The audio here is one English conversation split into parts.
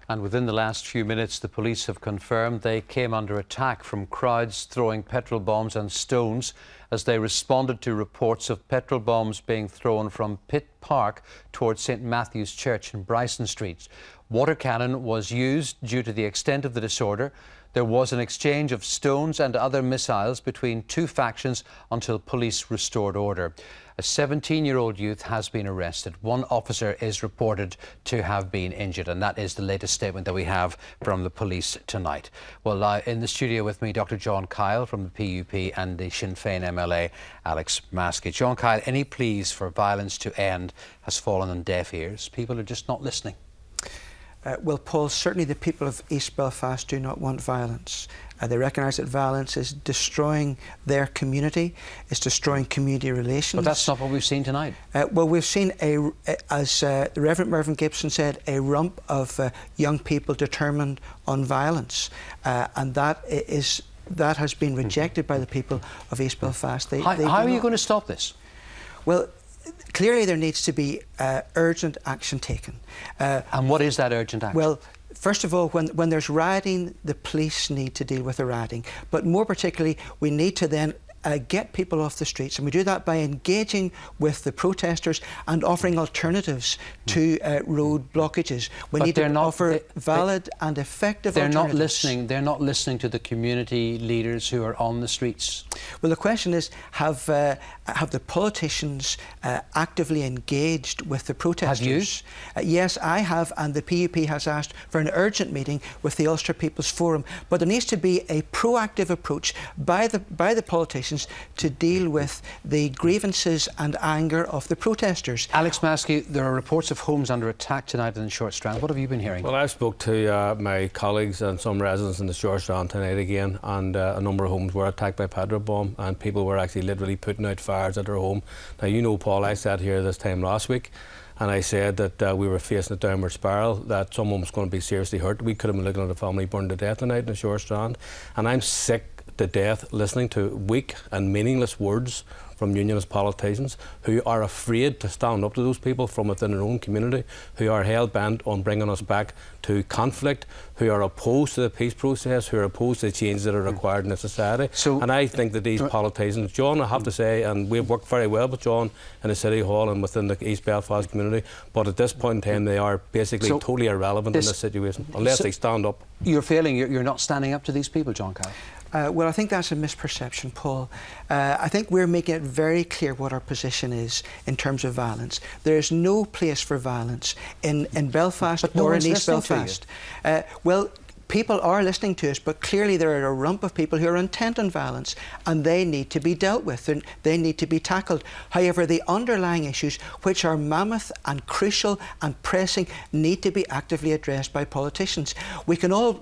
And within the last few minutes, the police have confirmed they came under attack from crowds throwing petrol bombs and stones as they responded to reports of petrol bombs being thrown from Pitt Park towards St Matthew's Church in Bryson Street. Water cannon was used due to the extent of the disorder. There was an exchange of stones and other missiles between two factions until police restored order. A 17-year-old youth has been arrested. One officer is reported to have been injured, and that is the latest statement that we have from the police tonight. Well, in the studio with me, Dr. John Kyle from the PUP and the Sinn Féin MLA, Alex Maskey. John Kyle, any pleas for violence to end has fallen on deaf ears. People are just not listening. Well, Paul, certainly the people of East Belfast do not want violence. They recognise that violence is destroying their community, it's destroying community relations. But that's not what we've seen tonight. Well, we've seen, as the Reverend Mervyn Gibson said, a rump of young people determined on violence. And that has been rejected by the people of East Belfast. How are you going to stop this? Well, clearly there needs to be urgent action taken. And what is that urgent action? Well, first of all, when there's rioting, the police need to deal with the rioting. But more particularly, we need to then get people off the streets, and we do that by engaging with the protesters and offering alternatives to road blockages. We need to offer valid and effective alternatives. They're not listening to the community leaders who are on the streets. Well, the question is, have the politicians actively engaged with the protesters? Have you? Yes, I have, and the PUP has asked for an urgent meeting with the Ulster People's Forum. But there needs to be a proactive approach by the politicians to deal with the grievances and anger of the protesters. Alex Maskey, there are reports of homes under attack tonight in the Short Strand. What have you been hearing? Well, I spoke to my colleagues and some residents in the Short Strand tonight again, and a number of homes were attacked by petrol bomb, and people were actually literally putting out fires at their home. Now, you know, Paul, I sat here this time last week and I said that we were facing a downward spiral, that someone was going to be seriously hurt. We could have been looking at a family burned to death tonight in the Short Strand, and I'm sick to death listening to weak and meaningless words from unionist politicians who are afraid to stand up to those people from within their own community, who are hell-bent on bringing us back to conflict, who are opposed to the peace process, who are opposed to the changes that are required in the society. And I think that these politicians, John, I have to say, and we've worked very well with John in the City Hall and within the East Belfast community, but at this point in time they are basically totally irrelevant in this situation, unless they stand up. You're feeling you're not standing up to these people, John Kyle? Well, I think that's a misperception, Paul. I think we're making it very clear what our position is in terms of violence. There is no place for violence in Belfast or in East Belfast. Well, people are listening to us, but clearly there are a rump of people who are intent on violence, and they need to be dealt with and they need to be tackled. However, the underlying issues, which are mammoth and crucial and pressing, need to be actively addressed by politicians. We can all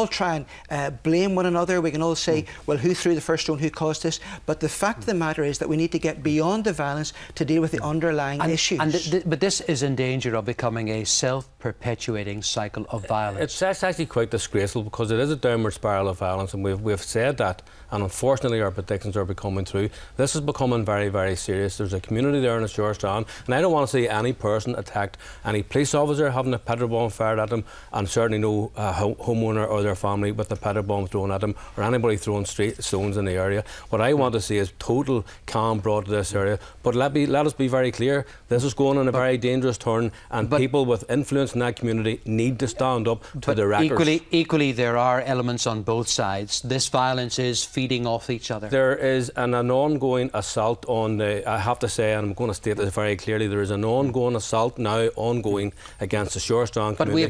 try and blame one another. We can all say, well, who threw the first stone, who caused this? But the fact of the matter is that we need to get beyond the violence to deal with the underlying issues. But this is in danger of becoming a self-perpetuating cycle of violence. It's actually quite disgraceful, because it is a downward spiral of violence, and we've said that, and unfortunately our predictions are becoming true. This is becoming very, very serious. There's a community there in the Short Strand, and I don't want to see any person attacked, any police officer having a petrol bomb fired at them, and certainly no homeowner or their family with the petrol bomb thrown at them, or anybody throwing stones in the area. What I want to see is total calm brought to this area. But let us be very clear, this is going on a very dangerous turn, and people with influence in that community need to stand up to the wreckers. Equally, there are elements on both sides. This violence is feeding off each other. There is an ongoing assault on the, I have to say, and I'm going to state this very clearly, there is an ongoing assault now ongoing against the Short Strand community.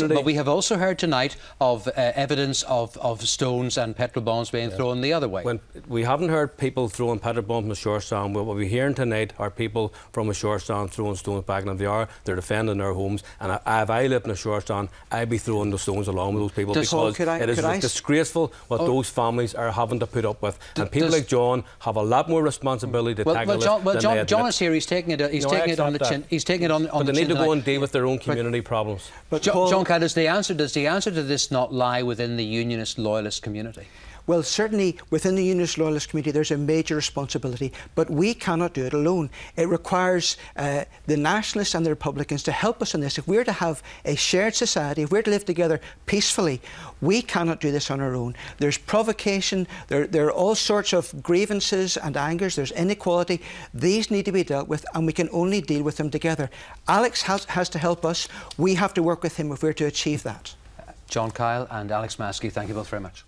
But we have also heard tonight of evidence of stones and petrol bombs being thrown the other way. We haven't heard people throwing petrol bombs in the Short Strand. What we're hearing tonight are people from the Short Strand throwing stones back, and if they are, they're defending their homes. And if I lived in the Short Strand, I'd be throwing the stones along with those people, because it is disgraceful what those families are having to put up with. And people like John have a lot more responsibility to tackle this. John is here. He's taking it. He's taking it on the chin. He's taking it on the chin. But they need to go and deal with their own community problems. But John Kyle, does the answer to this not lie within the unionist loyalist community? Well, certainly within the Unionist Loyalist community there's a major responsibility, but we cannot do it alone. It requires the Nationalists and the Republicans to help us in this. If we're to have a shared society, if we're to live together peacefully, we cannot do this on our own. There's provocation, there are all sorts of grievances and angers, there's inequality. These need to be dealt with, and we can only deal with them together. Alex has to help us. We have to work with him if we're to achieve that. John Kyle and Alex Maskey, thank you both very much.